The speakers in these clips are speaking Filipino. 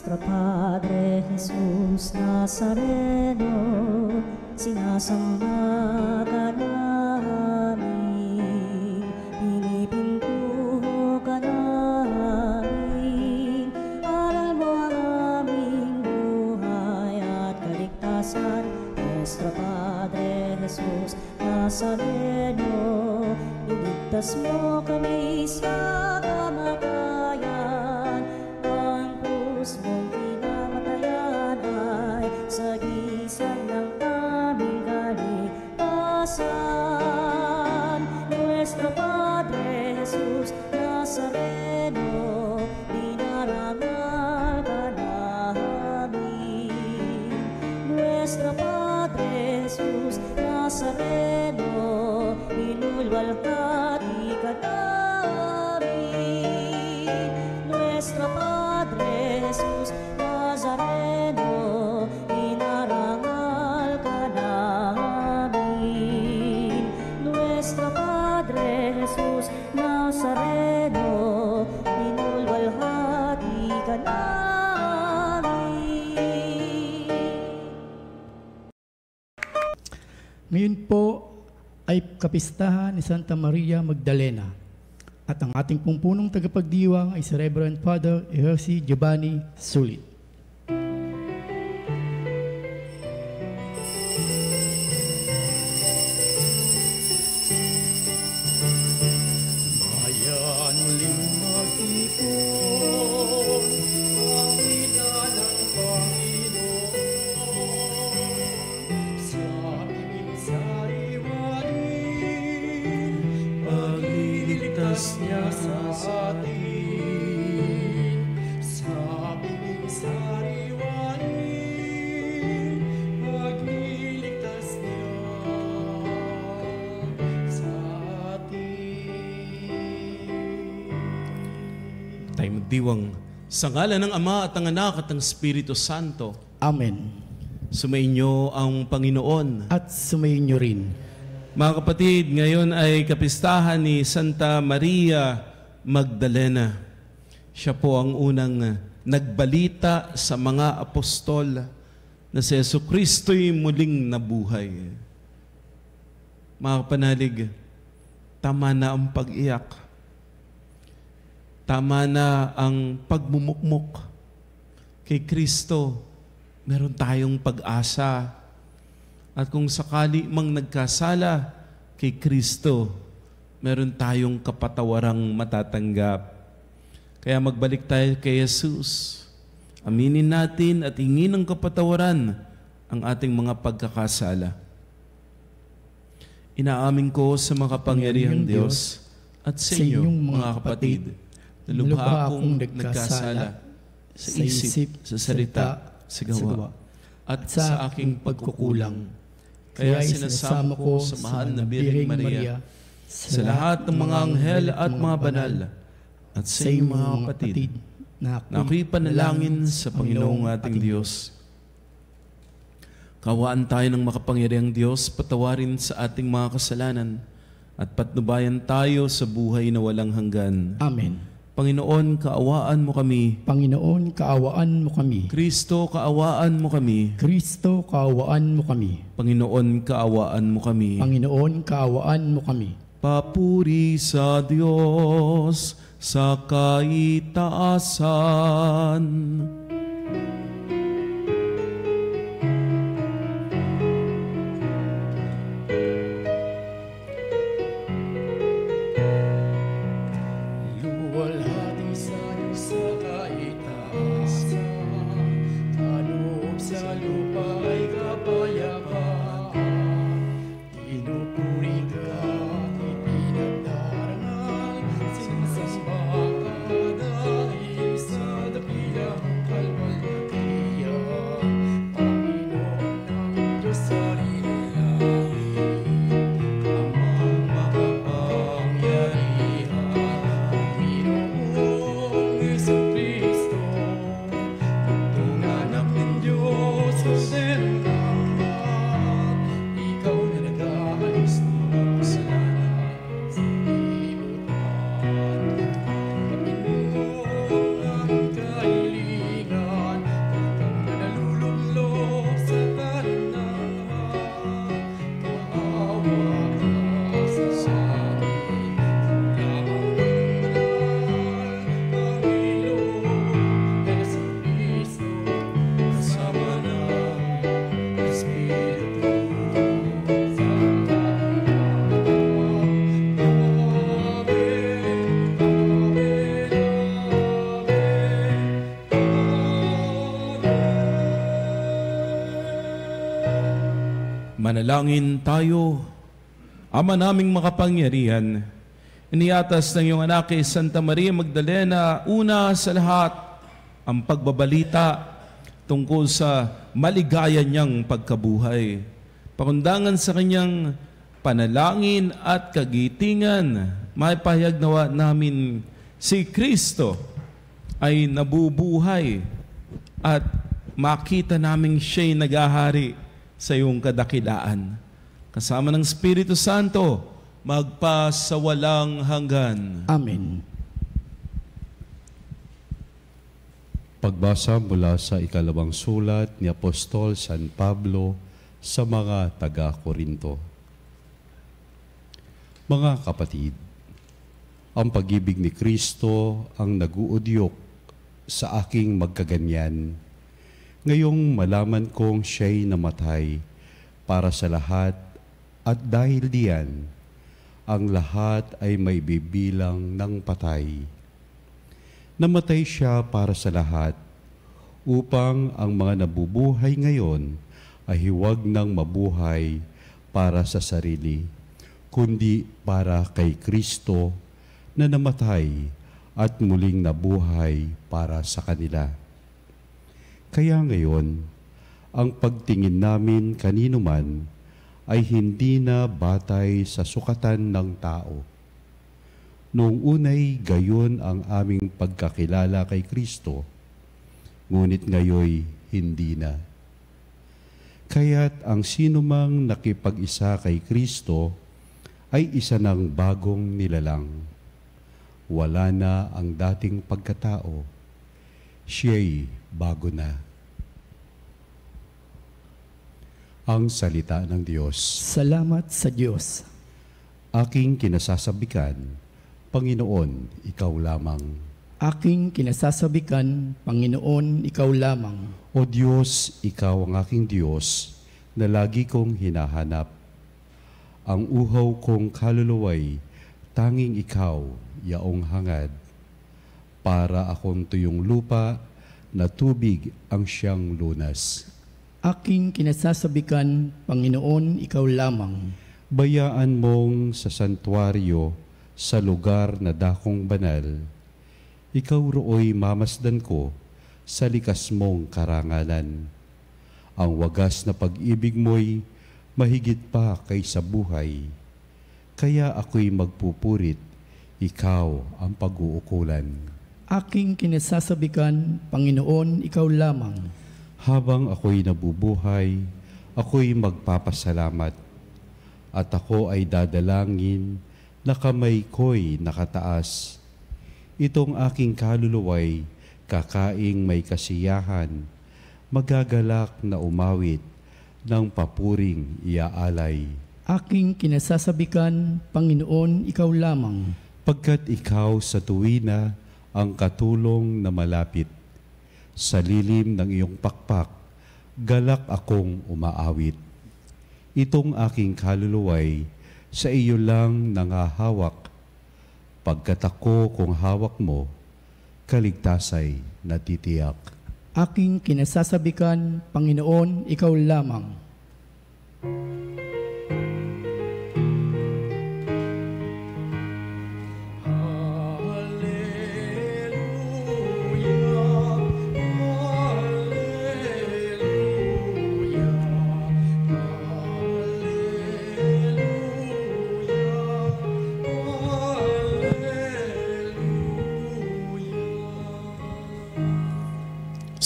Nuestro Padre Jesus Nazareno, sinasamba ka namin, pinipintuho ka namin, aral mo ang aming buhay at kaligtasan. Nuestro Padre Jesus Nazareno, iligtas mo kami sa kamatayan, ang krus mong pinamatayan ay sagisag ng aming kaligtasan. Nuestro Padre Jesus Nazareno, dinarangal ka namin. Nuestro Padre Jesus Nazareno, inulwalhati ka namin. Nuestro Padre Jesus Nazareno, inarangal ka namin. Nuestro Padre Jesus Nazareno, inulwalhati ka namin. Ngayon po ay kapistahan ni Santa Maria Magdalena at ang ating pumpunong tagapagdiwang ay si Reverend Father Jerzy Giovanni Sulit. Bayan muling mag-ipon, pangita ng Panginoon, sa piging sariwanin, pagliligtas niya sa atin. Sa piging sariwanin, pagliligtas niya sa atin. Tayo magdiwang sa ngalan ng Ama at ng Anak at ng Espiritu Santo. Amen. Sumainyo ang Panginoon. At sumainyo rin. Mga kapatid, ngayon ay kapistahan ni Santa Maria Magdalena. Siya po ang unang nagbalita sa mga apostol na si Jesucristo'y muling nabuhay. Mga kapanalig, tama na ang pag-iyak. Tama na ang pagmumukmok. Kay Kristo, meron tayong pag-asa. At kung sakali mang nagkasala kay Kristo, meron tayong kapatawarang matatanggap. Kaya magbalik tayo kay Jesus. Aminin natin at hingin ng kapatawaran ang ating mga pagkakasala. Inaamin ko sa makapangyarihang Diyos at sa inyong mga kapatid, na lubha akong nagkasala sa isip, sa salita, sa gawa, at sa aking pagkukulang. Kaya sinasamo ko sa mahal na Birheng Maria, sa lahat ng mga anghel at mga banal, at sa inyong mga kapatid, na ako'y panalangin sa Panginoong ating Diyos. Kawaan tayo ng makapangyarihang Diyos, patawarin sa ating mga kasalanan, at patnubayan tayo sa buhay na walang hanggan. Amen. Panginoon, kaawaan mo kami. Panginoon, kaawaan mo kami. Kristo, kaawaan mo kami. Kristo, kaawaan mo kami. Panginoon, kaawaan mo kami. Panginoon, kaawaan mo kami. Papuri sa Diyos sa kaitaasan. Luwalhati sa Diyos sa kaitaasan, kaloob sa lupa ay kapayapaan. Pinupuri ka at ipinagdarangal, sinasamba ka dahil sa dakilang Kalbaryo. Manalangin tayo. Ama naming makapangyarihan, iniatas ng iyong anak kay Santa Maria Magdalena, una sa lahat, ang pagbabalita tungkol sa maligaya niyang pagkabuhay. Pakundangan sa kanyang panalangin at kagitingan, maipahayag nawa namin si Kristo ay nabubuhay at makita namin siya'y naghahari sa iyong kadakilaan. Kasama ng Espiritu Santo, magpasawalang hanggan. Amen. Pagbasa mula sa ikalawang sulat ni Apostol San Pablo sa mga taga-Korinto. Mga kapatid, ang pag-ibig ni Kristo ang nag-uudyok sa aking magkaganyan. Ngayong malaman kong siya'y namatay para sa lahat at dahil diyan, ang lahat ay may bibilang ng patay. Namatay siya para sa lahat upang ang mga nabubuhay ngayon ay huwag nang mabuhay para sa sarili, kundi para kay Kristo na namatay at muling nabuhay para sa kanila. Kaya ngayon, ang pagtingin namin kanino man ay hindi na batay sa sukatan ng tao. Noong unay gayon ang aming pagkakilala kay Kristo, ngunit ngayoy hindi na. Kaya't ang sinumang nakipag-isa kay Kristo ay isa ng bagong nilalang. Wala na ang dating pagkatao, siya'y bago na. Ang salita ng Diyos. Salamat sa Diyos. Aking kinasasabikan, Panginoon, ikaw lamang. Aking kinasasabikan, Panginoon, ikaw lamang. O Diyos, ikaw ang aking Diyos, na lagi kong hinahanap. Ang uhaw kong kaluluway, tanging ikaw, yaong hangad. Para akong tuyong lupa, na tubig ang siyang lunas. Aking kinasasabikan, Panginoon, ikaw lamang. Bayaan mong sa santuaryo, sa lugar na dakong banal, ikaw roo'y mamasdan ko sa likas mong karangalan. Ang wagas na pag-ibig mo'y mahigit pa kaysa buhay. Kaya ako'y magpupurit, ikaw ang pag-uukulan. Aking kinasasabikan, Panginoon, ikaw lamang. Habang ako'y nabubuhay, ako'y magpapasalamat. At ako ay dadalangin na kamay ko'y nakataas. Itong aking kaluluway, kakaing may kasiyahan, magagalak na umawit ng papuring iaalay. Aking kinasasabikan, Panginoon, ikaw lamang. Pagkat ikaw sa tuwina ang katulong na malapit, sa lilim ng iyong pakpak, galak akong umaawit. Itong aking kaluluway, sa iyo lang nangahawak. Pagkat ako kung hawak mo, kaligtasay natitiyak. Aking kinasasabikan, Panginoon, ikaw lamang.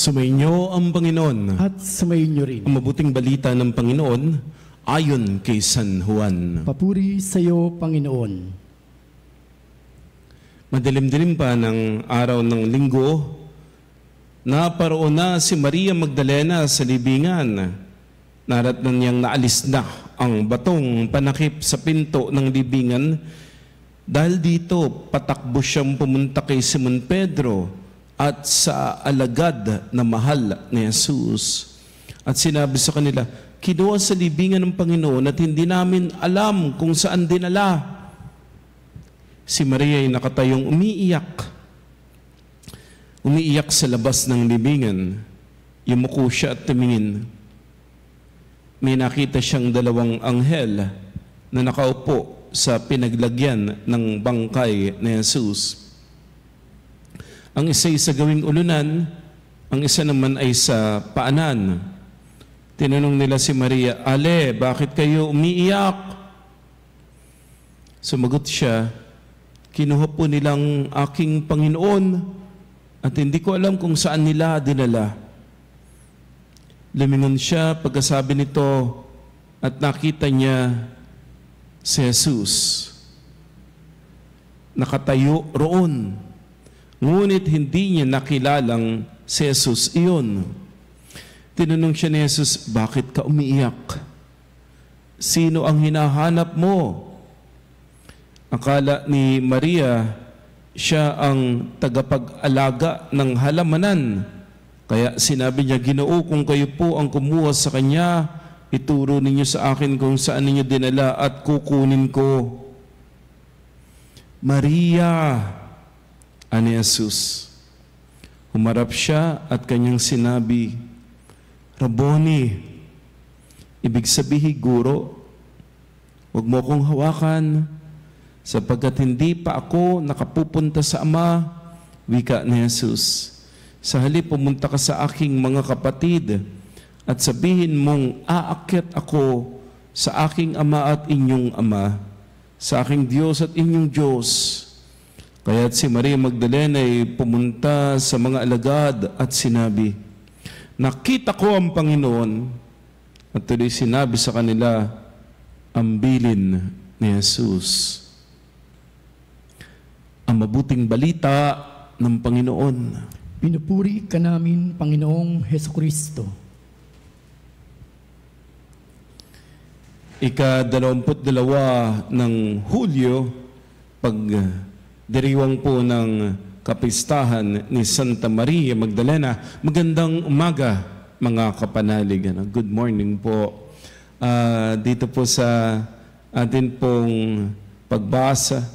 Sumainyo ang Panginoon. At sumainyo rin. Ang mabuting balita ng Panginoon ayon kay San Juan. Papuri sa iyo, Panginoon. Madilim-dilim pa ng araw ng linggo, naparoon na si Maria Magdalena sa libingan. Naratnan niyang naalis na ang batong panakip sa pinto ng libingan. Dahil dito, patakbo siyang pumunta kay Simon Pedro at sa alagad na mahal ni Jesus. At sinabi sa kanila, kinuha sa libingan ng Panginoon at hindi namin alam kung saan dinala. Si Maria ay nakatayong umiiyak. Umiiyak sa labas ng libingan. Yumuko siya at tumingin. may nakita siyang dalawang anghel na nakaupo sa pinaglagyan ng bangkay ni Jesus. Ang isa ay sa gawing ulunan, ang isa naman ay sa paanan. Tinanong nila si Maria, "Ale, bakit kayo umiiyak?" Sumagot siya, "Kinuha po nilang aking Panginoon at hindi ko alam kung saan nila dinala." Lumingon siya pagkasabi nito at nakita niya si Jesus. Nakatayo roon. Ngunit hindi niya nakilalang si Jesus iyon. Tinanong siya ni Jesus, "Bakit ka umiiyak? Sino ang hinahanap mo?" Akala ni Maria, siya ang tagapag-alaga ng halamanan. Kaya sinabi niya, "Ginoo, kung kayo po ang kumuha sa kanya, ituro ninyo sa akin kung saan ninyo dinala at kukunin ko." "Maria," ani Jesus. Humarap siya at kanyang sinabi, "Rabboni," ibig sabihin, Guro, huwag mo akong hawakan, sapagkat hindi pa ako nakapupunta sa Ama, wika ni Jesus. Sa halip, pumunta ka sa aking mga kapatid at sabihin mong, aakyat ako sa aking Ama at inyong Ama, sa aking Diyos at inyong Diyos. Kaya't si Maria Magdalena ay pumunta sa mga alagad at sinabi, "Nakita ko ang Panginoon." At tuloy sinabi sa kanila, ang bilin ni Jesus. Ang mabuting balita ng Panginoon. Pinupuri ka namin, Panginoong Hesukristo. Ika-22 ng Hulyo, pagdiriwang po ng kapistahan ni Santa Maria Magdalena. Magandang umaga, mga kapanalig. Good morning po. Dito po sa atin pong pagbasa,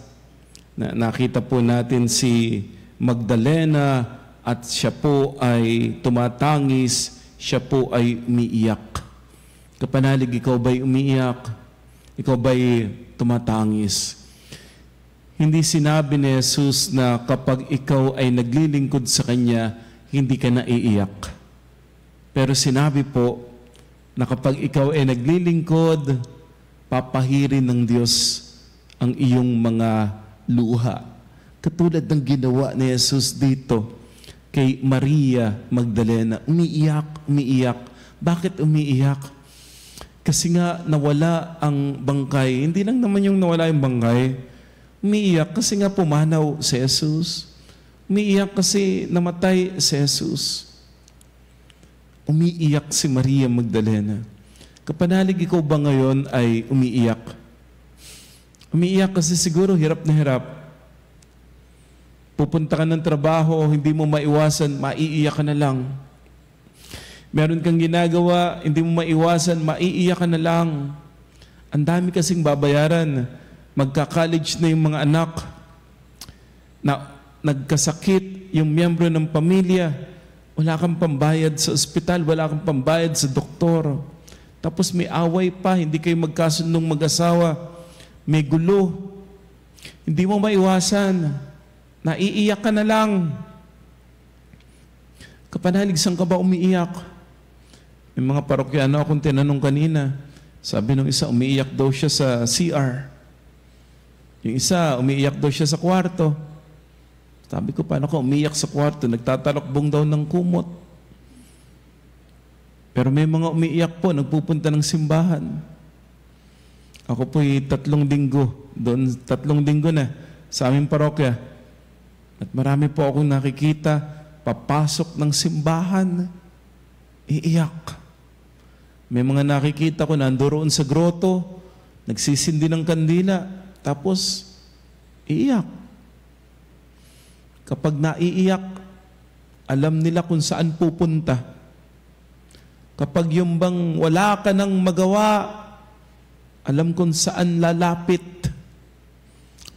nakita po natin si Magdalena at siya po ay tumatangis, siya po ay umiiyak. Kapanalig, ikaw ba'y umiiyak? Ikaw ba'y tumatangis? Hindi sinabi ni Jesus na kapag ikaw ay naglilingkod sa Kanya, hindi ka naiiyak. Pero sinabi po na kapag ikaw ay naglilingkod, papahirin ng Diyos ang iyong mga luha. Katulad ng ginawa ni Jesus dito kay Maria Magdalena. Umiiyak. Bakit umiiyak? Kasi nga nawala ang bangkay. Hindi lang naman yung nawala yung bangkay. Umiiyak kasi nga pumanaw si Jesus. Umiiyak kasi namatay si Jesus. Umiiyak si Maria Magdalena. Kapanalig, ikaw ba ngayon ay umiiyak? Umiiyak kasi siguro hirap na hirap. Pupunta ka ng trabaho, hindi mo maiwasan, maiiyak ka na lang. Meron kang ginagawa, hindi mo maiwasan, maiiyak ka na lang. Ang dami kasing babayaran. Magka-college na yung mga anak. Nagkasakit yung miyembro ng pamilya. Wala kang pambayad sa ospital, wala kang pambayad sa doktor. Tapos may away pa, hindi kayo magkasundong mag-asawa. May gulo. Hindi mo maiwasan. Naiiyak ka na lang. Kapanalig, saan ka ba umiiyak? May mga parokyano akong tinanong kanina. Sabi ng isa, umiiyak daw siya sa CR. Yung isa, umiiyak daw siya sa kwarto. Sabi ko, paano ka umiiyak sa kwarto? Nagtatalokbong daw ng kumot. Pero may mga umiiyak po, nagpupunta ng simbahan. Ako po'y 3 linggo. Doon, 3 linggo na sa aming parokya. At marami po akong nakikita, papasok ng simbahan, iiyak. May mga nakikita ko, nandoon sa groto, nagsisindi ng kandila, tapos iiyak. Kapag naiiyak, alam nila kung saan pupunta. Kapag yung bang wala ka nang magawa, alam kung saan lalapit.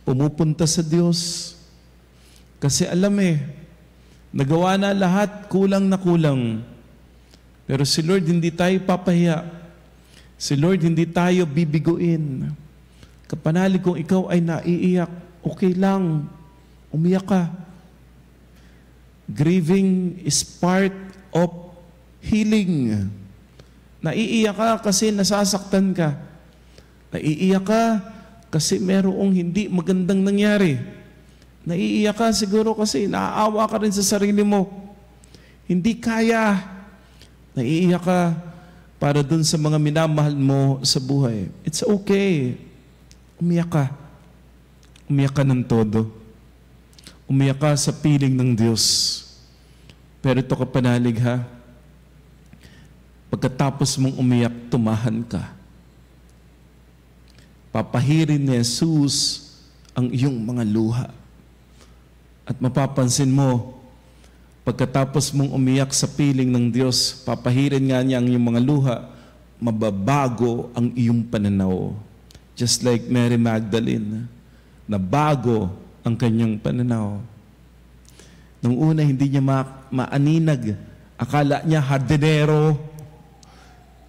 Pumupunta sa Diyos. Kasi alam nagawa na lahat, kulang na kulang. Pero si Lord, hindi tayo papahiya. Si Lord, hindi tayo bibiguin. Kapanalig kung ikaw ay naiiyak, okay lang, umiyak ka. Grieving is part of healing. Naiiyak ka kasi nasasaktan ka. Naiiyak ka kasi merong hindi magandang nangyari. Naiiyak ka siguro kasi naaawa ka rin sa sarili mo. Hindi kaya. Naiiyak ka para dun sa mga minamahal mo sa buhay. It's okay. Umiyak ka. Umiyak ka ng todo. Umiyak ka sa piling ng Diyos. Pero ito kapanalig ha, pagkatapos mong umiyak, tumahan ka. Papahirin ni Jesus ang iyong mga luha. At mapapansin mo, pagkatapos mong umiyak sa piling ng Diyos, papahirin nga niya ang iyong mga luha, mababago ang iyong pananaw. Just like Mary Magdalene, na bago ang kanyang pananaw. Nung una, hindi niya maaninag. Akala niya hardinero.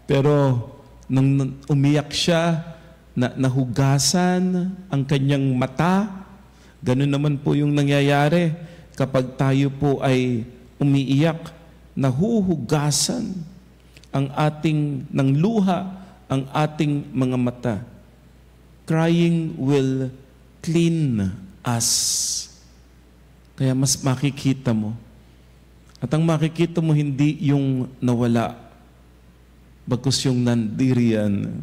Pero nung umiyak siya, nahugasan ang kanyang mata. Ganun naman po yung nangyayari kapag tayo po ay umiiyak, nahuhugasan ang ating ng luha, ang ating mga mata. Crying will clean us. Kaya mas makikita mo. At ang makikita mo hindi yung nawala, bagkus yung nandiriyan.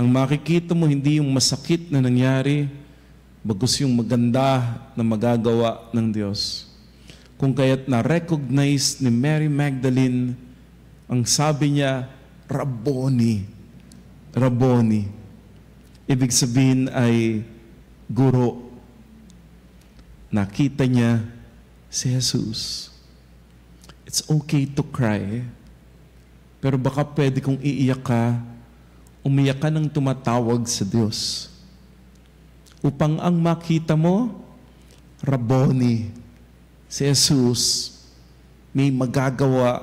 Ang makikita mo hindi yung masakit na nangyari, bagkus yung maganda na magagawa ng Diyos. Kung kaya't na-recognize ni Mary Magdalene, ang sabi niya, Rabboni. Rabboni. Ibig sabihin ay guro. Nakita niya si Jesus. It's okay to cry. Pero baka pwede kung iiyak ka, umiyak ka ng tumatawag sa Diyos. Upang ang makita mo, Rabboni, si Jesus, may magagawa,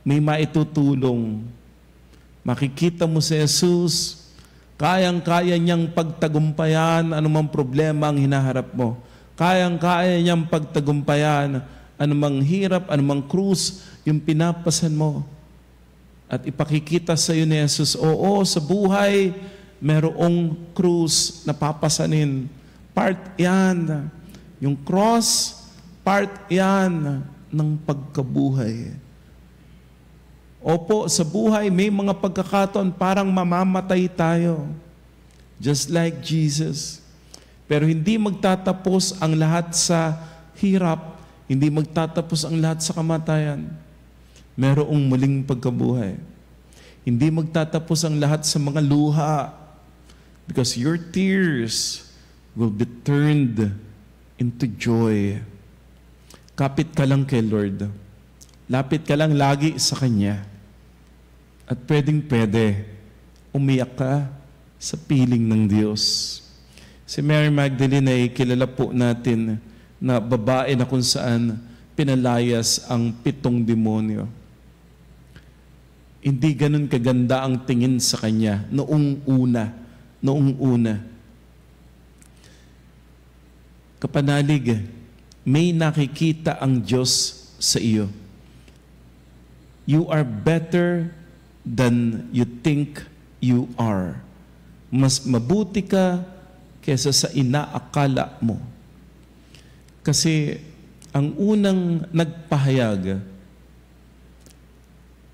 may maitutulong. Makikita mo si Jesus, kayang-kaya niyang pagtagumpayan anumang problema ang hinaharap mo. Kayang-kaya niyang pagtagumpayan anumang hirap, anumang krus yung pinapasan mo. At ipakikita sa iyo ni Jesus, oo, sa buhay, merong krus na papasanin. Part yan. Yung cross, part yan ng pagkabuhay. Opo, sa buhay, may mga pagkakataon parang mamamatay tayo. Just like Jesus. Pero hindi magtatapos ang lahat sa hirap. Hindi magtatapos ang lahat sa kamatayan. Merong muling pagkabuhay. Hindi magtatapos ang lahat sa mga luha. Because your tears will be turned into joy. Kapit ka lang kay Lord. Lapit ka lang lagi sa Kanya. At pwedeng-pwede, umiyak ka sa piling ng Diyos. Si Mary Magdalene ay kilala po natin na babae na kung saan pinalayas ang 7 demonyo. Hindi ganun kaganda ang tingin sa kanya noong una. Kapanalig, may nakikita ang Diyos sa iyo. You are better than you think you are. Mas mabuti ka kesa sa inaakala mo. Kasi ang unang nagpahayag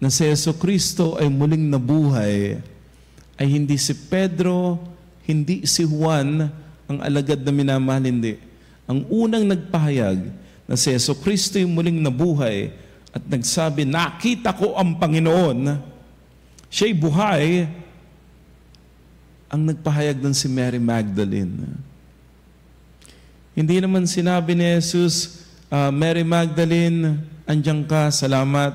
na si Jesucristo ay muling nabuhay ay hindi si Pedro, hindi si Juan ang alagad na minamahal, hindi. Ang unang nagpahayag na si Jesucristo ay muling nabuhay at nagsabi, nakita ko ang Panginoon, siya'y buhay, ang nagpahayag ng si Mary Magdalene. Hindi naman sinabi ni Jesus, Mary Magdalene, andiyan ka, salamat.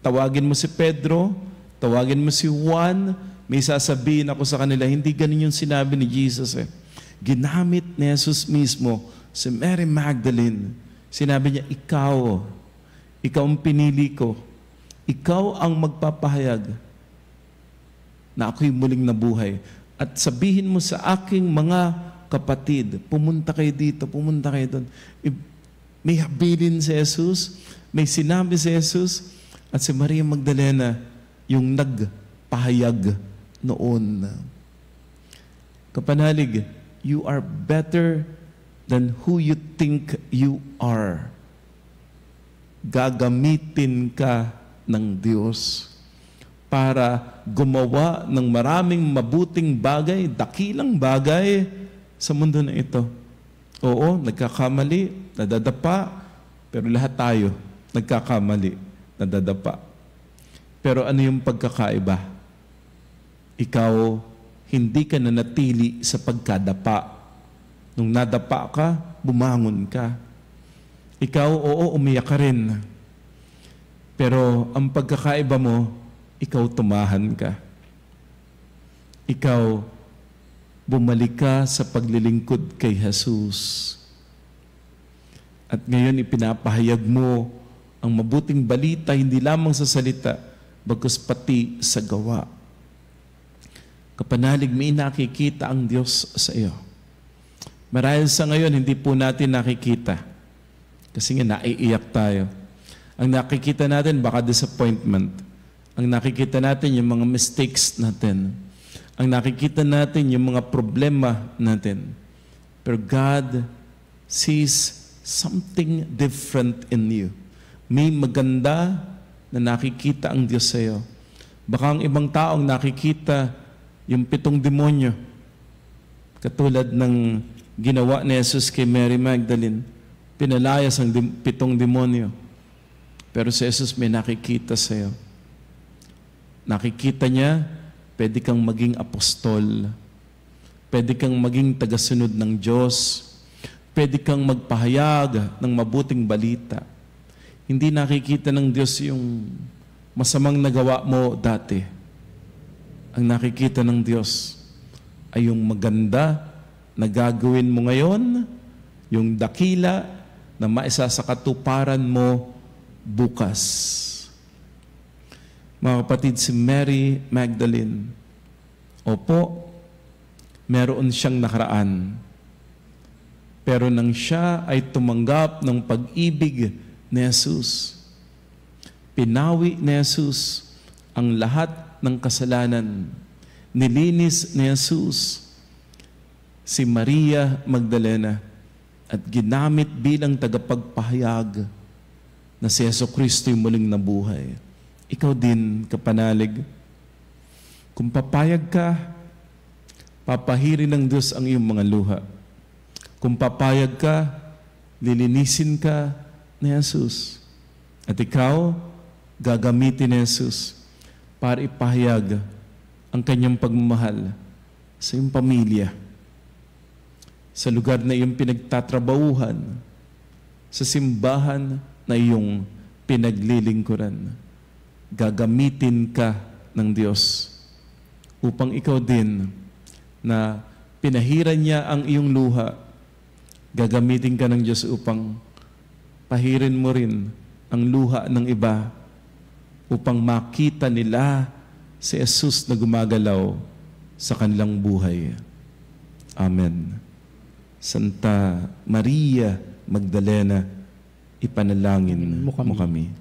Tawagin mo si Pedro, tawagin mo si Juan, may sasabihin ako sa kanila. Hindi ganun yung sinabi ni Jesus. Ginamit ni Jesus mismo si Mary Magdalene. Sinabi niya, ikaw ang pinili ko. Ikaw ang magpapahayag. na ako'y muling nabuhay. At sabihin mo sa aking mga kapatid, pumunta kayo dito, pumunta kayo doon. May habilin si Jesus, may sinabi si Jesus, at si Maria Magdalena, yung nagpahayag noon. Kapanalig, you are better than who you think you are. Gagamitin ka ng Diyos para gumawa ng maraming mabuting bagay, dakilang bagay sa mundo na ito. Oo, nagkakamali, nadadapa, pero lahat tayo nagkakamali, nadadapa. Pero ano yung pagkakaiba? Ikaw, hindi ka nanatili sa pagkadapa. Nung nadapa ka, bumangon ka. Ikaw, oo, umiyak ka rin. Pero ang pagkakaiba mo, ikaw tumahan ka. Ikaw, bumalik ka sa paglilingkod kay Jesus. At ngayon ipinapahayag mo ang mabuting balita hindi lamang sa salita, bagkus pati sa gawa. Kapanalig, may nakikita ang Diyos sa iyo. Marahil sa ngayon, hindi po natin nakikita. Kasi nga, naiiyak tayo. Ang nakikita natin, baka disappointment. Ang nakikita natin, yung mga mistakes natin. Ang nakikita natin, yung mga problema natin. Pero God sees something different in you. May maganda na nakikita ang Diyos sa iyo. Baka ang ibang taong nakikita yung 7 demonyo. Katulad ng ginawa ni Jesus kay Mary Magdalene. Pinalayas ang 7 demonyo. Pero si Jesus may nakikita sa iyo. Nakikita niya, pwede kang maging apostol. Pwede kang maging tagasunod ng Diyos. Pwede kang magpahayag ng mabuting balita. Hindi nakikita ng Diyos yung masamang nagawa mo dati. Ang nakikita ng Diyos ay yung maganda na gagawin mo ngayon, yung dakila na maisasakatuparan mo bukas. Mga kapatid, si Mary Magdalene, opo, meron siyang nakaraan. Pero nang siya ay tumanggap ng pag-ibig ni Jesus, pinawi ni Jesus ang lahat ng kasalanan. Nilinis ni Jesus si Maria Magdalena at ginamit bilang tagapagpahayag na si Jesucristo yung muling nabuhay. Ikaw din, kapanalig, kung papayag ka, papahirin ng Diyos ang iyong mga luha. Kung papayag ka, lilinisin ka ni Jesus. At ikaw, gagamitin ni Jesus para ipahayag ang kanyang pagmamahal sa iyong pamilya, sa lugar na iyong pinagtatrabahuhan, sa simbahan na iyong pinaglilingkuran. Gagamitin ka ng Diyos upang ikaw din na pinahiran niya ang iyong luha, gagamitin ka ng Diyos upang pahirin mo rin ang luha ng iba upang makita nila si Jesus na gumagalaw sa kanilang buhay. Amen. Santa Maria Magdalena, ipanalangin mo kami.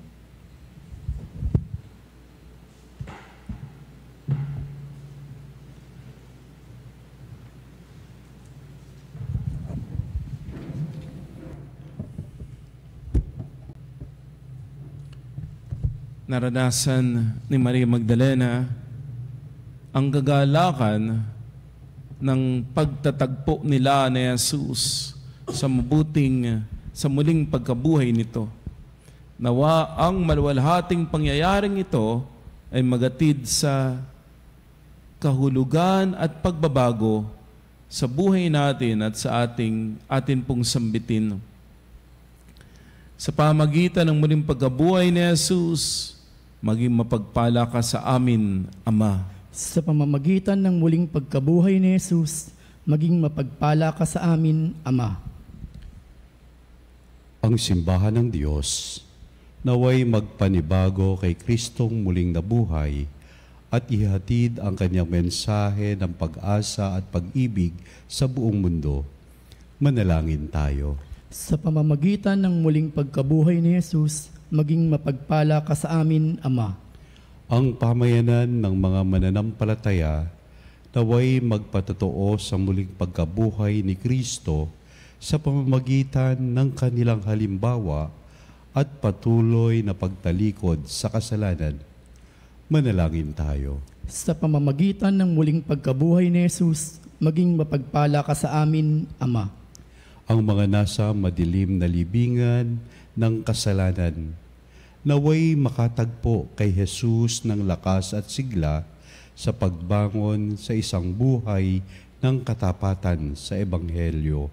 Naranasan ni Maria Magdalena ang kagalakan ng pagtatagpo nila ni Jesus sa muling pagkabuhay nito. Nawa ang maluwalhating pangyayaring ito ay magatid sa kahulugan at pagbabago sa buhay natin at sa atin pong sambitin. Sa pamagitan ng muling pagkabuhay ni Jesus, maging mapagpala ka sa amin, Ama. Sa pamamagitan ng muling pagkabuhay ni Jesus, maging mapagpala ka sa amin, Ama. Ang simbahan ng Diyos, naway magpanibago kay Kristong muling nabuhay at ihatid ang kanyang mensahe ng pag-asa at pag-ibig sa buong mundo. Manalangin tayo. Sa pamamagitan ng muling pagkabuhay ni Jesus, maging mapagpala ka sa amin, Ama. Ang pamayanan ng mga mananampalataya naway magpatotoo sa muling pagkabuhay ni Kristo sa pamamagitan ng kanilang halimbawa at patuloy na pagtalikod sa kasalanan. Manalangin tayo. Sa pamamagitan ng muling pagkabuhay ni Jesus, maging mapagpala ka sa amin, Ama. Ang mga nasa madilim na libingan ng kasalanan, naway makatagpo kay Jesus ng lakas at sigla sa pagbangon sa isang buhay ng katapatan sa Ebanghelyo.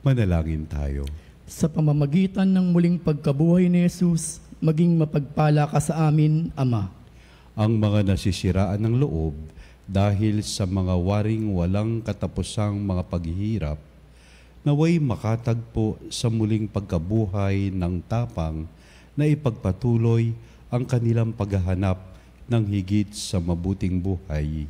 Manalangin tayo. Sa pamamagitan ng muling pagkabuhay ni Jesus, maging mapagpala ka sa amin, Ama. Ang mga nasisiraan ng loob dahil sa mga waring walang katapusang mga paghihirap, naway makatagpo sa muling pagkabuhay ng tapang na ipagpatuloy ang kanilang paghahanap ng higit sa mabuting buhay.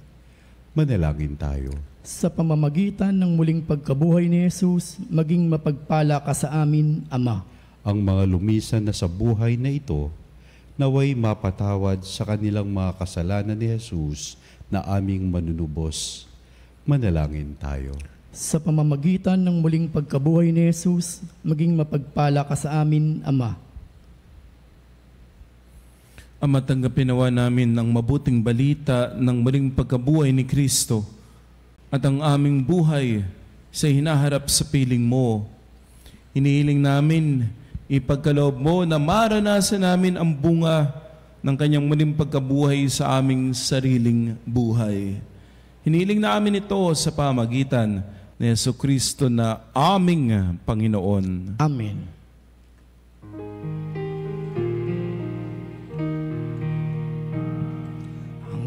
Manalangin tayo. Sa pamamagitan ng muling pagkabuhay ni Jesus, maging mapagpala ka sa amin, Ama. Ang mga lumisan na sa buhay na ito, naway mapatawad sa kanilang mga kasalanan ni Jesus na aming manunubos. Manalangin tayo. Sa pamamagitan ng muling pagkabuhay ni Jesus, maging mapagpala ka sa amin, Ama. Ama, tanggapin nawa namin ang mabuting balita ng muling pagkabuhay ni Kristo at ang aming buhay sa hinaharap sa piling mo. Inihiling namin, ipagkaloob mo na maranasan namin ang bunga ng kanyang muling pagkabuhay sa aming sariling buhay. Hinihiling namin ito sa pamagitan ni Jesucristo na aming Panginoon. Amen.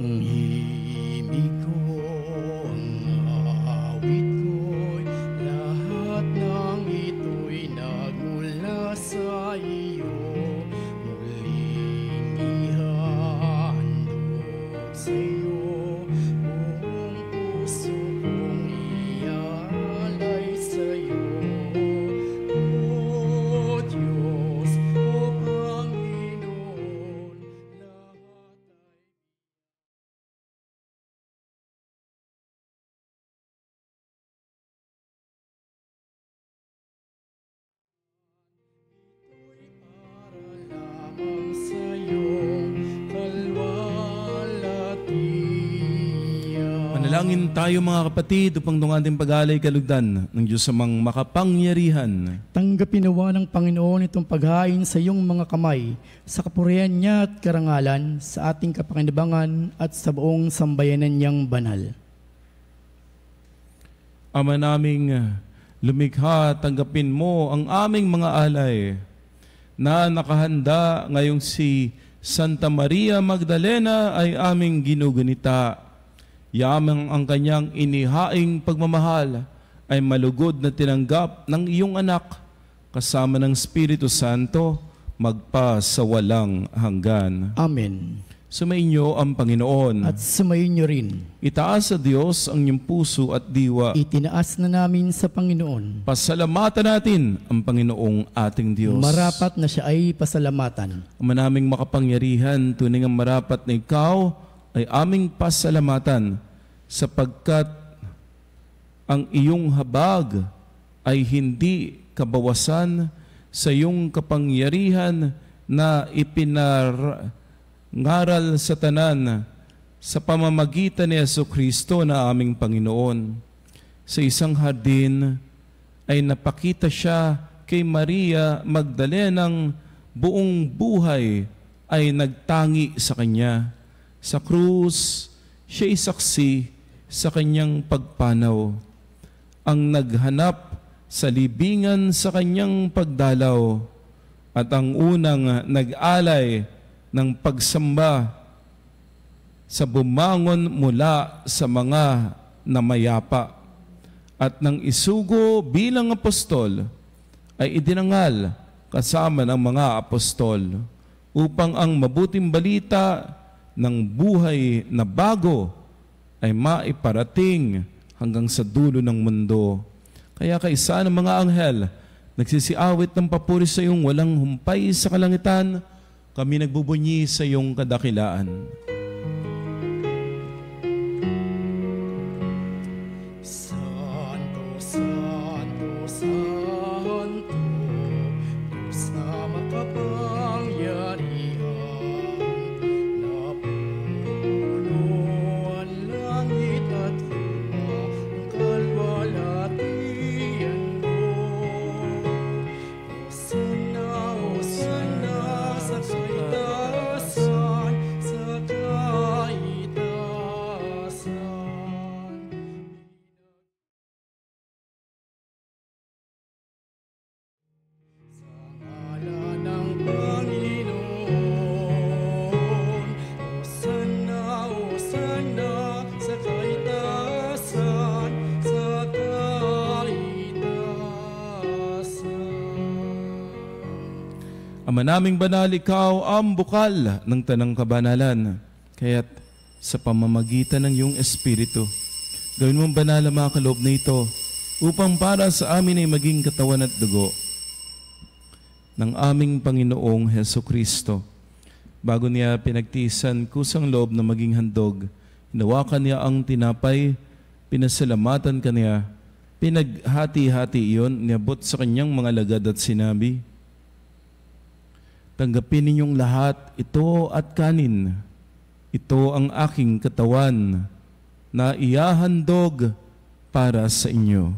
Ang himig ko, ang awit ko'y lahat ng ito'y nagmula sa iyo. Muling ihandog sa iyo, buong puso kong ialay sa iyo. O Diyos, o Panginoon, lahat ay lamang sa iyong kalwalatian. Manalangin tayo mga kapatid upang itong ating pag-alay kalugdan ng Diyos amang makapangyarihan. Tanggapin nawa ng Panginoon itong paghain sa iyong mga kamay, sa kapurihan niya at karangalan, sa ating kapakinabangan at sa buong sambayanan niyang banal. Ama naming lumikha, tanggapin mo ang aming mga alay na nakahanda ngayong si Santa Maria Magdalena ay aming ginugunita. Yamang ang kanyang inihaing pagmamahal ay malugod na tinanggap ng iyong anak kasama ng Espiritu Santo magpa sa walang hanggan. Amen. Sumainyo ang Panginoon. At sumayin niyo rin. Itaas sa Diyos ang iyong puso at diwa. Itinaas na namin sa Panginoon. Pasalamatan natin ang Panginoong ating Diyos. Marapat na siya ay pasalamatan. Ama naming makapangyarihan, tunay ang marapat na ikaw ay aming pasalamatan sapagkat ang iyong habag ay hindi kabawasan sa iyong kapangyarihan na ngaral sa tanan sa pamamagitan ni Jesucristo na aming Panginoon. Sa isang hardin ay napakita siya kay Maria Magdalenang buong buhay ay nagtangi sa kanya. Sa krus, siya isaksi sa kanyang pagpanaw. Ang naghanap sa libingan sa kanyang pagdalaw at ang unang nag-alay ng pagsamba sa bumangon mula sa mga namayapa at nang isugo bilang apostol ay idinangal kasama ng mga apostol upang ang mabuting balita ng buhay na bago ay maiparating hanggang sa dulo ng mundo. Kaya kaisa ng mga anghel, nagsisiawit ng papuri sa iyong walang humpay sa kalangitan, kami nagbubunyi sa iyong kadakilaan. Santo, Santo, Santo, Diyos na makapangyarihan, napuno ang langit at lupa, ang kalwalhatian mo. Hosanna, Hosanna sa kaitaasan, sa kaitaasan. Sa ngalan ng Panginoon, Hosanna, Hosanna sa kaitaasan, sa kaitaasan. Ama naming banal, ikaw ang bukal ng tanang kabanalan. Kaya't sa pamamagitan ng iyong Espiritu, gawin mong banal ang mga kaloob na ito upang para sa amin ay maging katawan at dugo ng aming Panginoong Hesukristo. Bago niya pinagtiisan kusang loob na maging handog, hinawakan niya ang tinapay, pinasalamatan kaniya, pinaghati-hati iyon, niabot sa kanyang mga alagad at sinabi, "Tanggapin ninyong lahat ito at kanin. Ito ang aking katawan na ihahandog para sa inyo."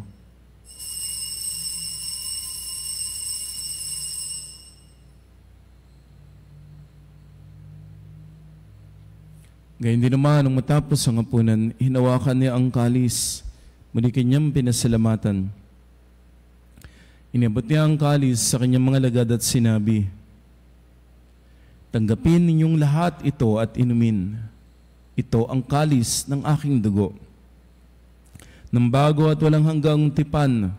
Gayun din naman, nung matapos ang hapunan, hinawakan niya ang kalis. Muli kanyang pinasalamatan. Inabot niya ang kalis sa kanyang mga alagad at sinabi, "Tanggapin ninyong lahat ito at inumin. Ito ang kalis ng aking dugo. Nang bago at walang hanggang tipan,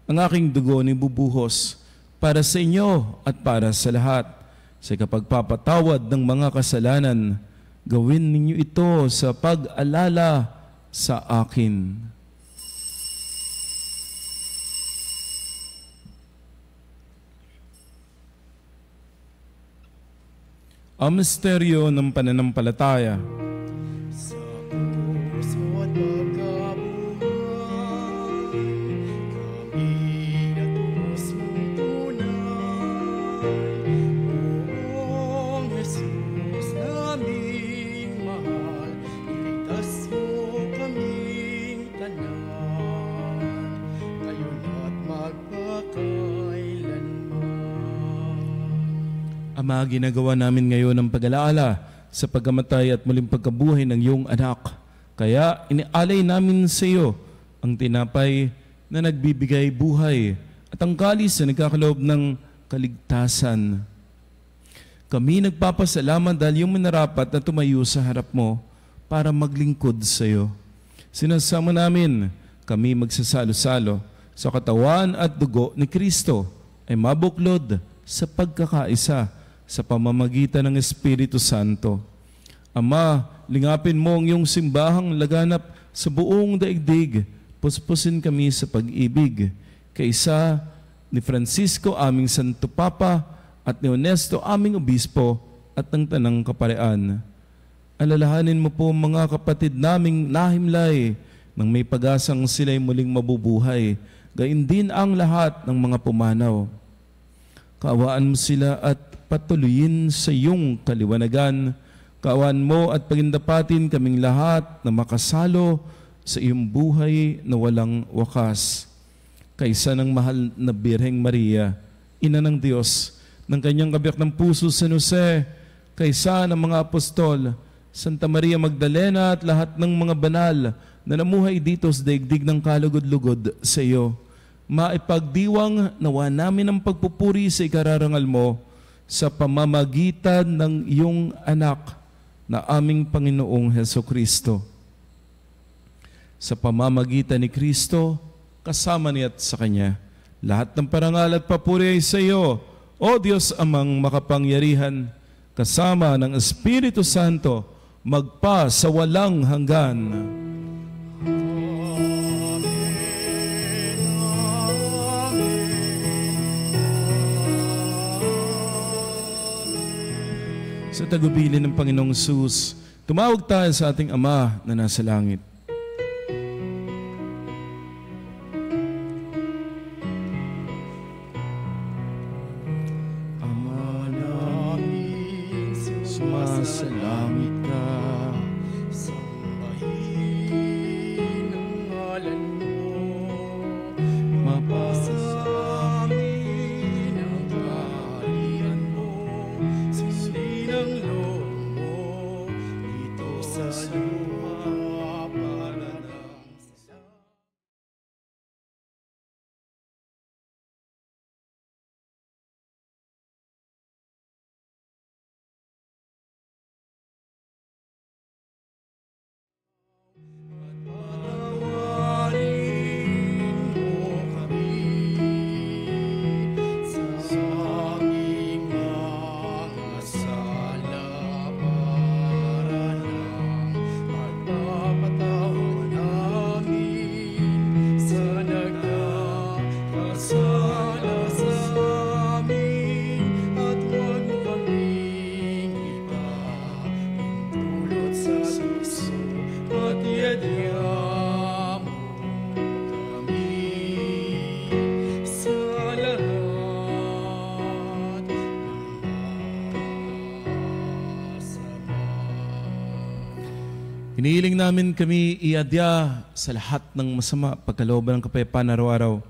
ang aking dugo ni bubuhos para sa inyo at para sa lahat. Sa kapagpapatawad ng mga kasalanan, gawin ninyo ito sa pag-alala sa akin." Ang misteryo ng pananampalataya. Sa puso at pagkabuhay, kami nagtubos mong tunay. Poong Jesus naming mahal, iligtas mo kaming tanan, ngayon at magpakailanman. Ama, ginagawa namin ngayon ang pag-alaala sa pagkamatay at muling pagkabuhay ng iyong anak. Kaya inialay namin sa iyo ang tinapay na nagbibigay buhay at ang kalis na nagkakaloob ng kaligtasan. Kami nagpapasalamat dahil iyong minarapat na tumayo sa harap mo para maglingkod sa iyo. Sinasama namin kami magsasalo-salo sa katawan at dugo ni Kristo ay mabuklod sa pagkakaisa sa pamamagitan ng Espiritu Santo. Ama, lingapin mo ang iyong simbahang laganap sa buong daigdig. Puspusin kami sa pag-ibig. Kaisa ni Francisco, aming Santo Papa, at ni Honesto, aming Obispo, at ng Tanang Kaparian. Alalahanin mo po mga kapatid naming nahimlay nang may pag-asang sila'y muling mabubuhay. Gayon din ang lahat ng mga pumanaw. Kaawaan mo sila at patuloyin sa iyong kaliwanagan. Kaawaan mo at pagindapatin kaming lahat na makasalo sa iyong buhay na walang wakas. Kaisa ng mahal na Birheng Maria, Ina ng Diyos, ng kanyang kabiyak ng puso San Jose, kaisa ng mga apostol, Santa Maria Magdalena at lahat ng mga banal na namuhay dito sa daigdig ng kalugod-lugod sa iyo. Maipagdiwang nawa namin ang pagpupuri sa ikararangal mo sa pamamagitan ng iyong anak na aming Panginoong Hesukristo. Sa pamamagitan ni Kristo, kasama niya at sa Kanya, lahat ng parangal at papuri ay sa iyo, O Diyos amang makapangyarihan, kasama ng Espiritu Santo, magpa sa walang hanggan. Sa tagubilin ng Panginoong Hesus, tumawag tayo sa ating Ama na nasa langit. Ama namin, sumasalangit ka. Sambahin ang ngalan mo, Mapasa amin ang kaharian mo, sundin ang loob mo, dito sa lupa para lang sa patawarin mo kami sa aming mga sala para lang magpapatawad namin sa nagkakasala sa amin at huwag mo kaming ipahintulot sa tukso at iadya mo kami sa lahat ng masama. Hinihiling namin kami iadya sa lahat ng masama, pagkalooban ng kapayapaan araw-araw.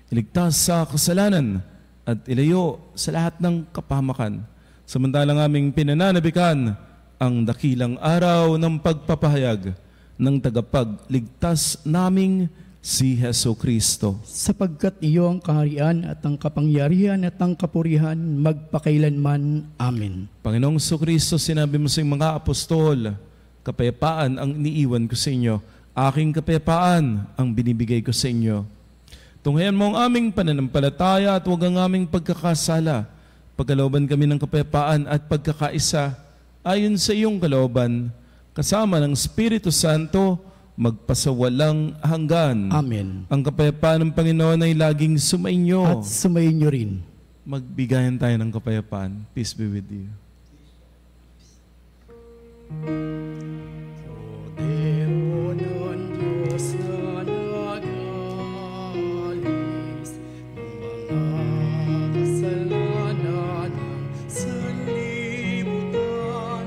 Iligtas sa kasalanan at ilayo sa lahat ng kapahamakan. Samantalang aming pinananabikan ang dakilang araw ng pagpapahayag ng tagapagligtas naming si Heso Kristo. Sapagkat iyo ang kaharian at ang kapangyarihan at ang kapurihan magpakailanman. Amen. Panginoong Heso Kristo, sinabi mo sa iyong mga apostol, kapayapaan ang iniiwan ko sa inyo, aking kapayapaan ang binibigay ko sa inyo. Tunghayan mo ang aming pananampalataya at huwag ang aming pagkakasala. Pagkalooban kami ng kapayapaan at pagkakaisa ayon sa iyong kalooban, kasama ng Espiritu Santo, magpasawalang hanggan. Amen. Ang kapayapaan ng Panginoon ay laging sumainyo. At sumayin niyo rin. Magbigayan tayo ng kapayapaan. Peace be with you. Kordero ng Diyos na nag-alis ng mga kasalanan ng sanlibutan,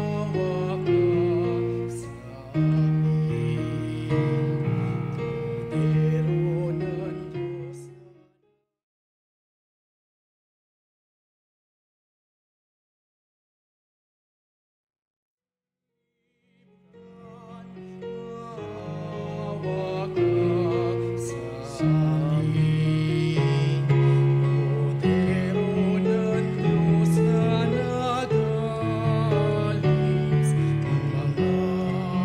maawa ka sa amin. Kordero ng Diyos maawa ka sa amin. Kordero ng Diyos na nag-alis ng mga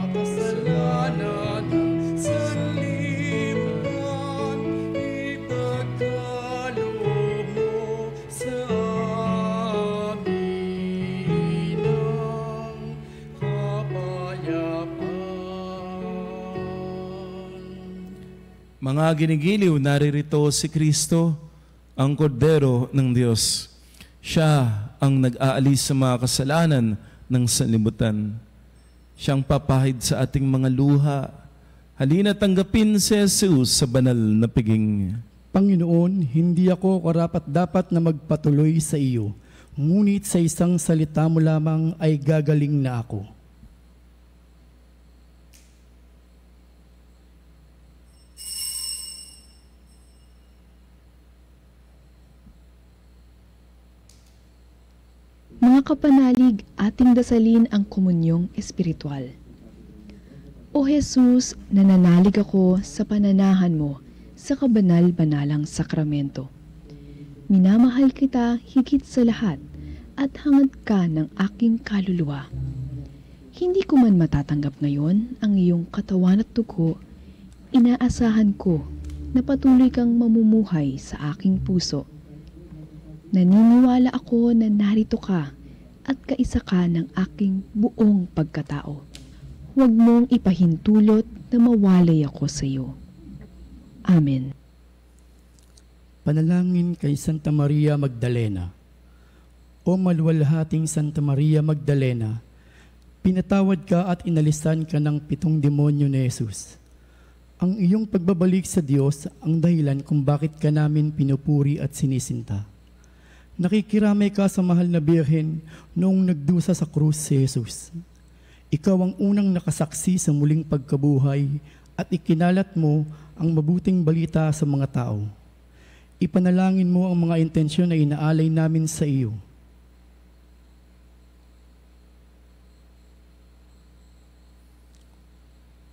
kasalanan ng sanlibutan, ipagkaloob mo sa amin ang kapayapaan. Mga ginigiliw, naririto si Kristo, ang kordero ng Diyos. Siya ang nag-aalis sa mga kasalanan ng sanlibutan. Siyang papahid sa ating mga luha. Halina tanggapin si Jesus sa banal na piging. Panginoon, hindi ako karapat-dapat na magpatuloy sa iyo, ngunit sa isang salita mo lamang ay gagaling na ako. Mga kapanalig, ating dasalin ang komunyong espiritual. O Jesus, nananalig ako sa pananahan mo sa kabanal-banalang sakramento. Minamahal kita higit sa lahat at hangad ka ng aking kaluluwa. Hindi ko man matatanggap ngayon ang iyong katawan at dugo, inaasahan ko na patuloy kang mamumuhay sa aking puso. Naniniwala ako na narito ka at kaisa ka ng aking buong pagkatao. Huwag mong ipahintulot na mawalay ako sa iyo. Amen. Panalangin kay Santa Maria Magdalena. O maluwalhating Santa Maria Magdalena, pinatawad ka at inalisan ka ng 7 demonyo ni Jesus. Ang iyong pagbabalik sa Diyos ang dahilan kung bakit ka namin pinupuri at sinisinta. Nakikiramay ka sa mahal na Birhen noong nagdusa sa krus si Jesus. Ikaw ang unang nakasaksi sa muling pagkabuhay at ikinalat mo ang mabuting balita sa mga tao. Ipanalangin mo ang mga intensyon na inaalay namin sa iyo.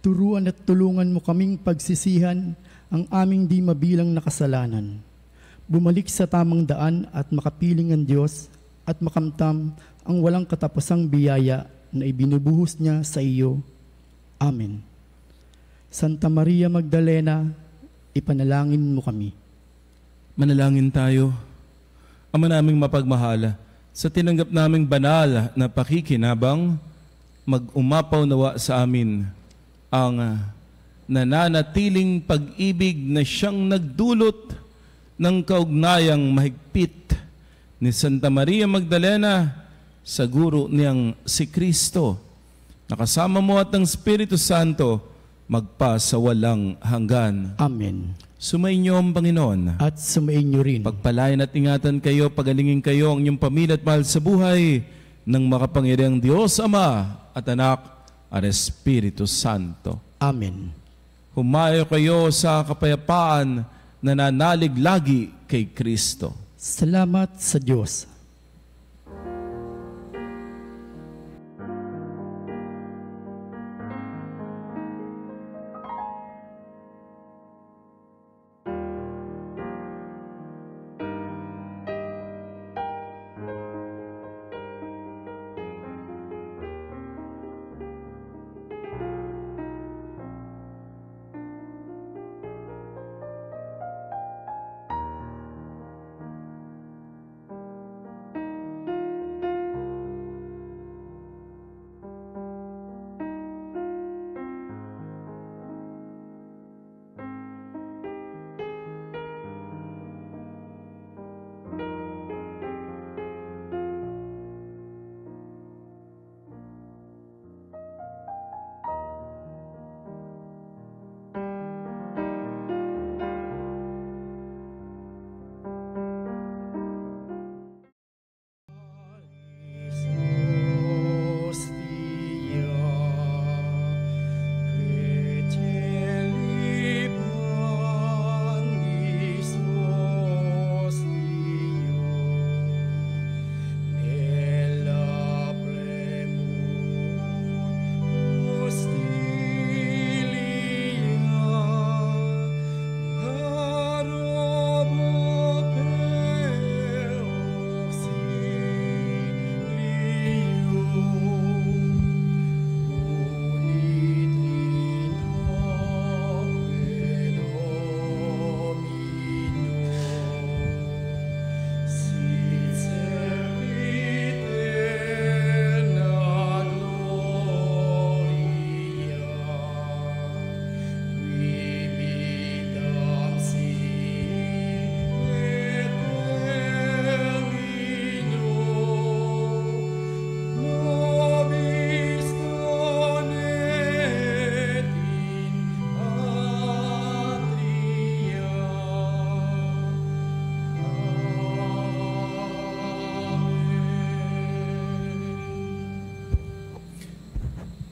Turuan at tulungan mo kaming pagsisihan ang aming di mabilang na kasalanan. Bumalik sa tamang daan at makapiling ang Diyos at makamtam ang walang katapusang biyaya na ibinubuhos niya sa iyo. Amen. Santa Maria Magdalena, ipanalangin mo kami. Manalangin tayo. Ama naming mapagmahala, sa tinanggap naming banal na pakikinabang, mag-umapaw nawa sa amin ang nananatiling pag-ibig na siyang nagdulot ng kaugnayang mahigpit ni Santa Maria Magdalena sa guro niyang si Kristo. Nakasama mo at ng Espiritu Santo magpa sa walang hanggan. Amen. Sumainyo ang Panginoon. At sumainyo rin. Pagpalain at ingatan kayo, pagalingin kayo ang inyong pamilya at mahal sa buhay ng makapangyarihang Diyos Ama at Anak at Espiritu Santo. Amen. Humayo kayo sa kapayapaan na nanalig lagi kay Kristo. Salamat sa Diyos.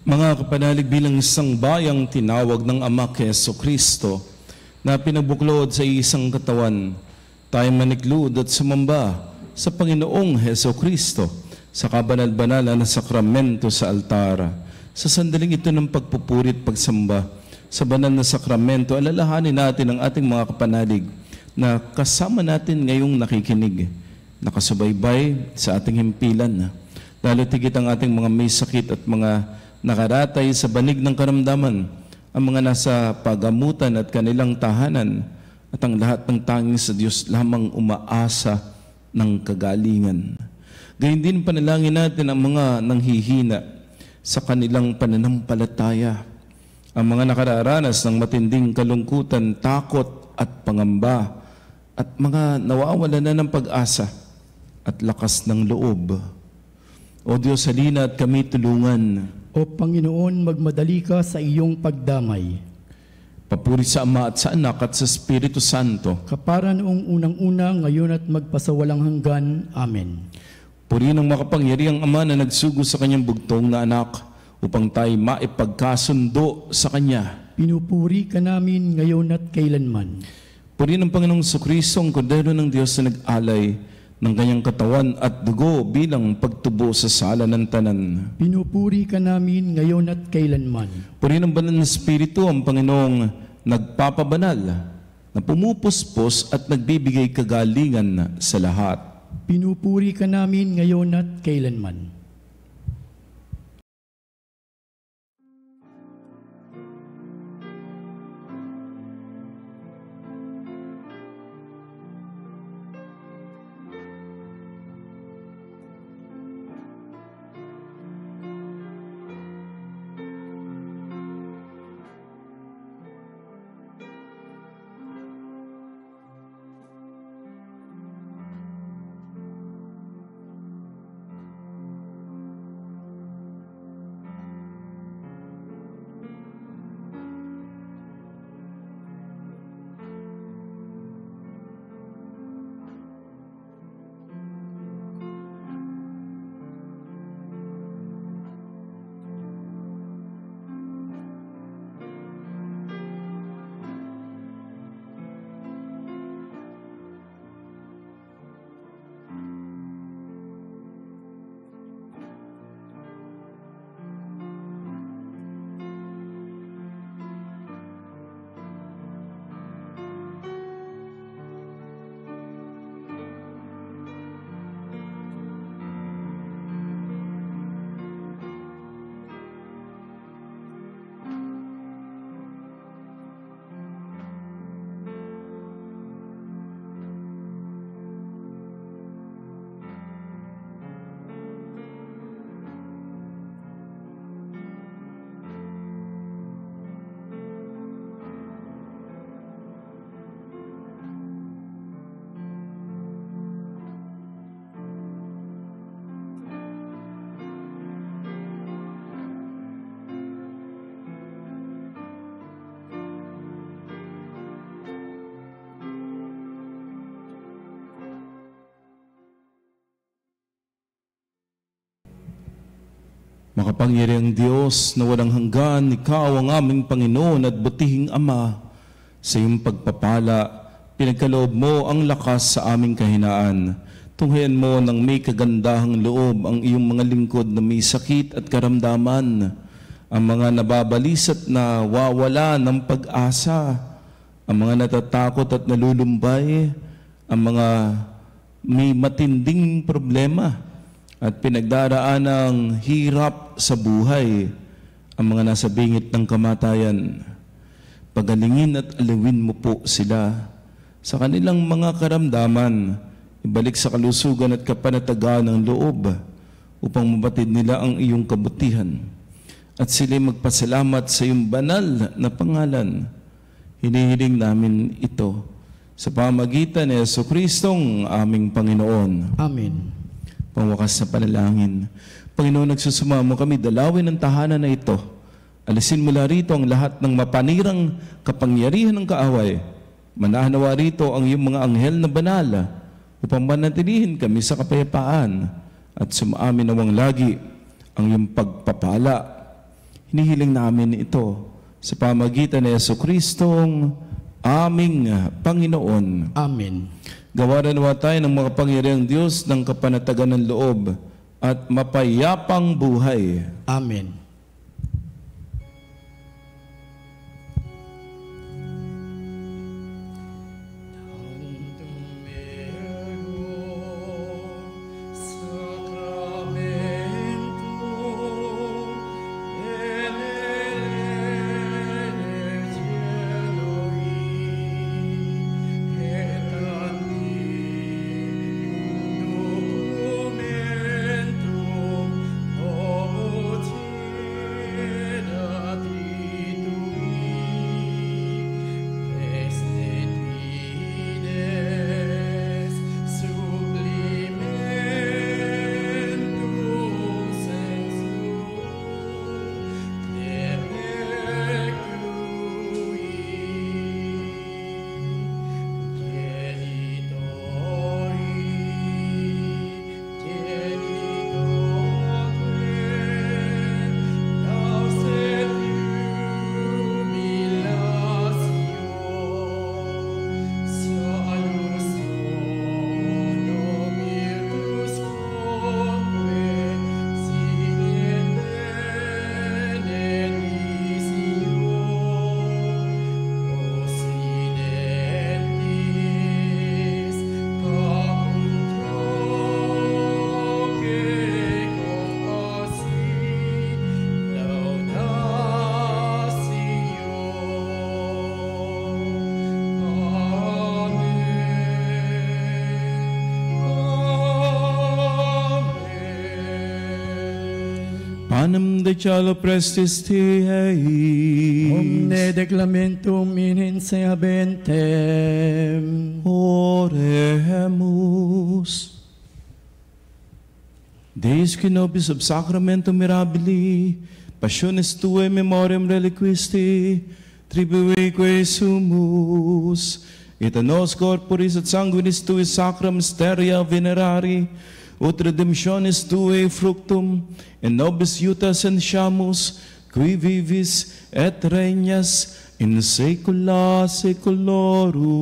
Mga kapanalig, bilang isang bayang tinawag ng Ama kay Jesucristo na pinabuklod sa isang katawan, tayo maniklod at sumamba sa Panginoong Jesucristo sa kabanal-banal na sakramento sa altar. Sa sandaling ito ng pagpupuri at pagsamba sa banal na sakramento, alalahanin natin ang ating mga kapanalig na kasama natin ngayong nakikinig, nakasubaybay sa ating himpilan. Lalo tigit ang ating mga may sakit at mga nakaratay sa banig ng karamdaman, ang mga nasa pagamutan at kanilang tahanan, at ang lahat ng tanging sa Diyos lamang umaasa ng kagalingan. Gayun din panalangin natin ang mga nanghihina sa kanilang pananampalataya, ang mga nakararanas ng matinding kalungkutan, takot at pangamba, at mga nawawala na ng pag-asa at lakas ng loob. O Diyos, halina at kami tulungan. O Panginoon, magmadali ka sa iyong pagdamay. Papuri sa Ama at sa Anak at sa Espiritu Santo. Kapara noong unang-una, ngayon at magpasawalang hanggan. Amen. Purihin ang makapangyarihang Ama na nagsugo sa kanyang bugtong na anak upang tayo maipagkasundo sa Kanya. Pinupuri ka namin ngayon at kailanman. Purihin ang Panginoong Jesucristo, ang Kordero ng Diyos na nag-alay ng kanyang katawan at dugo bilang pagtubo sa sala ng tanan. Pinupuri ka namin ngayon at kailanman. Purihin ang Banal na Espiritu, ang Panginoong nagpapabanal, na pumupuspos at nagbibigay kagalingan sa lahat. Pinupuri ka namin ngayon at kailanman. Makapangyarihang Diyos na walang hanggan, Ikaw ang aming Panginoon at butihing Ama. Sa iyong pagpapala, pinagkaloob mo ang lakas sa aming kahinaan. Tunghayan mo ng may kagandahang loob ang iyong mga lingkod na may sakit at karamdaman, ang mga nababalisat na wawala ng pag-asa, ang mga natatakot at nalulumbay, ang mga may matinding problema at pinagdaraan ng hirap sa buhay, ang mga nasa bingit ng kamatayan. Pagalingin at alawin mo po sila sa kanilang mga karamdaman, ibalik sa kalusugan at kapanatagan ng loob upang mabatid nila ang iyong kabutihan. At sila magpasalamat sa iyong banal na pangalan. Hinihiling namin ito sa pamagitan ni Jesucristong aming Panginoon. Amen. Pangwakas na panalangin. Panginoon, nagsusumamo kami, dalawin ang tahanan na ito. Alisin mula rito ang lahat ng mapanirang kapangyarihan ng kaaway. Manahanawa rito ang iyong mga anghel na banal upang manatilihin kami sa kapayapaan at sumaamin nawang lagi ang iyong pagpapala. Hinihiling namin ito sa pamagitan ni Jesucristong aming Panginoon. Amen. Gawaran nawa tayo ng makapangyarihang Diyos ng kapanatagan ng loob at mapayapang buhay. Amen. panem de cielo prestis tiei. Omne declamentum in hinse habentem. Oremus. Deus qui nobis ob sacramento mirabili, passionis tuae memoriam reliquisti, tribueque sumus, et a nos corporis et sanguinis tui sacra mysteria venerari, ut redemptionis tuae fructum, in nobis iuta sentiamus, qui vivis et regnas in saecula saeculorum.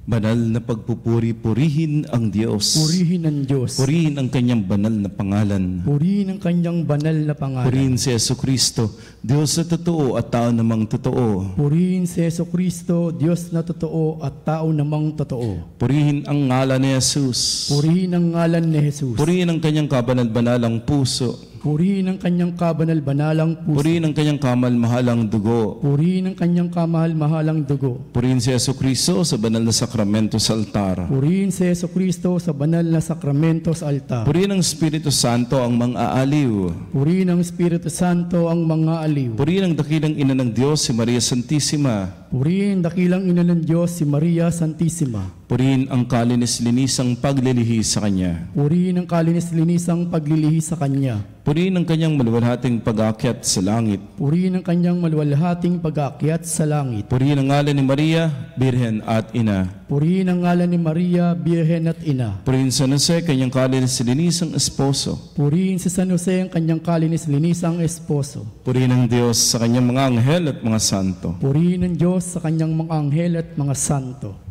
Banal na pagpupuri, purihin ang Diyos. Purihin ang Diyos. Purihin ang kanyang banal na pangalan. Purihin ang kanyang banal na pangalan. Purihin si Jesucristo, Diyos na totoo at tao namang totoo. Purihin si Jesucristo, Diyos na totoo at tao namang totoo. Purihin ang ngalan ni Jesus. Purihin ang ngalan ni Jesus. Purihin ang kanyang kabanal-banalang puso. Purihin ang kanyang kabanal-banalang puso. Purihin ang kanyang kamal-mahalang dugo. Purihin ang kanyang kamahal-mahalang dugo. Purihin si Jesucristo sa banal na sakramento sa altar. Purihin si Jesucristo sa banal na sakramento sa altar. Purihin ang Espiritu Santo ang mang-aaliw. Purihin ang Espiritu Santo ang mga aliw. Purihin ang dakilang ina ng Diyos si Maria Santissima. Purihin dakilang ina ng Diyos si Maria Santissima. Purihin ang kalinis-linisang paglilihi sa Kanya. Purihin ang kalinis-linisang paglilihi sa Kanya. Purihin ang kanyang maluwalhating pag-aakyat sa langit. Purihin ang kanyang maluwalhating pag-aakyat sa langit. Purihin ang ngalan ni Maria, Birhen at Ina. Purihin ang ngalan ni Maria, Birhen at Ina. Purihin San Jose, kanyang kalinis-linisang esposo. Purihin si San Jose ang kanyang kalinis-linisang esposo. Purihin ang Diyos sa kanyang mga anghel at mga santo. Purihin ang Diyos sa kanyang mga anghel at mga santo.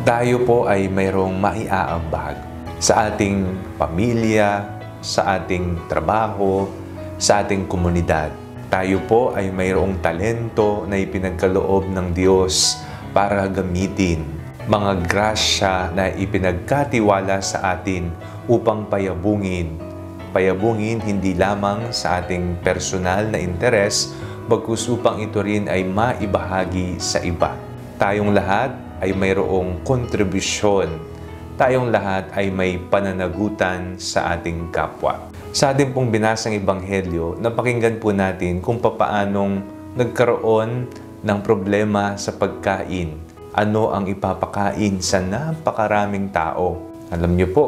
Tayo po ay mayroong maiaambag sa ating pamilya, sa ating trabaho, sa ating komunidad. Tayo po ay mayroong talento na ipinagkaloob ng Diyos para gamitin. Mga grasya na ipinagkatiwala sa atin upang payabungin. Payabungin hindi lamang sa ating personal na interes, bagkus upang ito rin ay maibahagi sa iba. Tayong lahat ay mayroong kontribusyon. Tayong lahat ay may pananagutan sa ating kapwa. Sa ating pong binasang ebanghelyo, napakinggan po natin kung papaanong nagkaroon ng problema sa pagkain. Ano ang ipapakain sa napakaraming tao? Alam niyo po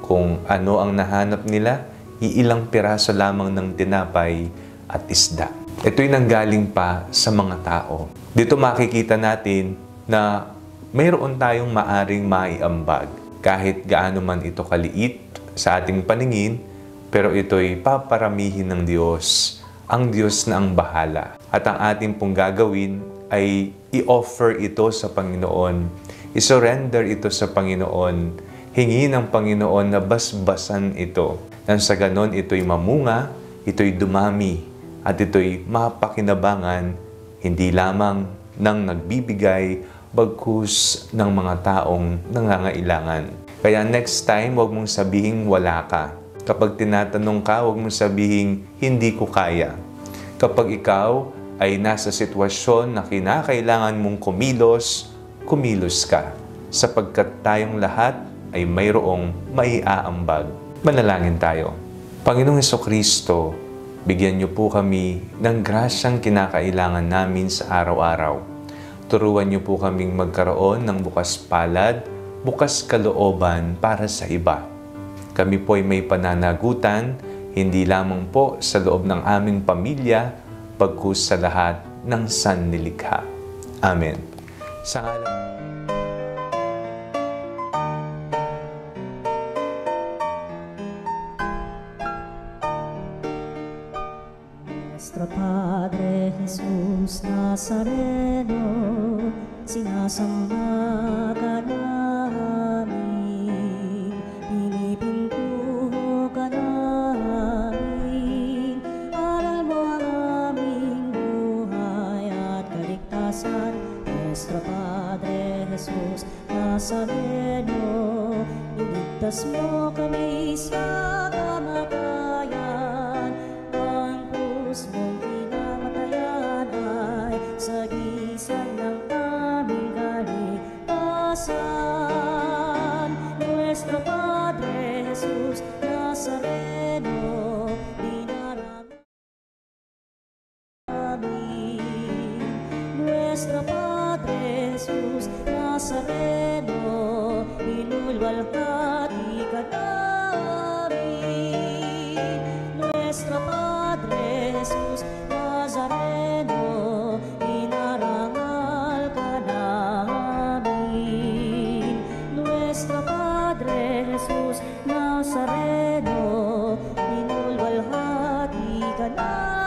kung ano ang nahanap nila, iilang piraso lamang ng tinapay at isda. Ito'y nanggaling pa sa mga tao. Dito makikita natin na mayroon tayong maaring maiambag. Kahit gaano man ito kaliit sa ating paningin, pero ito'y paparamihin ng Diyos. Ang Diyos na ang bahala. At ang ating pong gagawin ay i-offer ito sa Panginoon. I-surrender ito sa Panginoon. Hingi ng Panginoon na basbasan ito. Nang sa ganon, ito'y mamunga, ito'y dumami, at ito'y mapakinabangan, hindi lamang ng nagbibigay, bagkus ng mga taong nangangailangan. Kaya next time, huwag mong sabihing wala ka. Kapag tinatanong ka, huwag mong sabihing hindi ko kaya. Kapag ikaw ay nasa sitwasyon na kinakailangan mong kumilos, kumilos ka. Sapagkat tayong lahat ay mayroong maiaambag. Manalangin tayo. Panginoong Hesukristo, bigyan niyo po kami ng grasyang kinakailangan namin sa araw-araw. Turuan niyo po kaming magkaroon ng bukas palad, bukas kalooban para sa iba. Kami po ay may pananagutan, hindi lamang po sa loob ng aming pamilya, bagkus sa lahat ng sannilikha. Amen. Sa ngalan Nuestro Padre Jesus Nazareno, sinasamba ka namin, pinipintuho ka namin, aral mo ang aming buhay at kaligtasan. Nuestro Padre Jesus Nazareno, iligtas mo kami sa kamatayan, ang krus mong pinamatayan ay sagisag ng aming kaligtasan. Nuestro Padre Jesus Nazareno, dinarama namin. Nuestro Padre Jesus Nazareno, inulwalhati ka namin. Nuestro Padre Jesus Nazareno, inarangal ka namin. Nuestro Padre Jesus Nazareno, inulwalhati ka namin.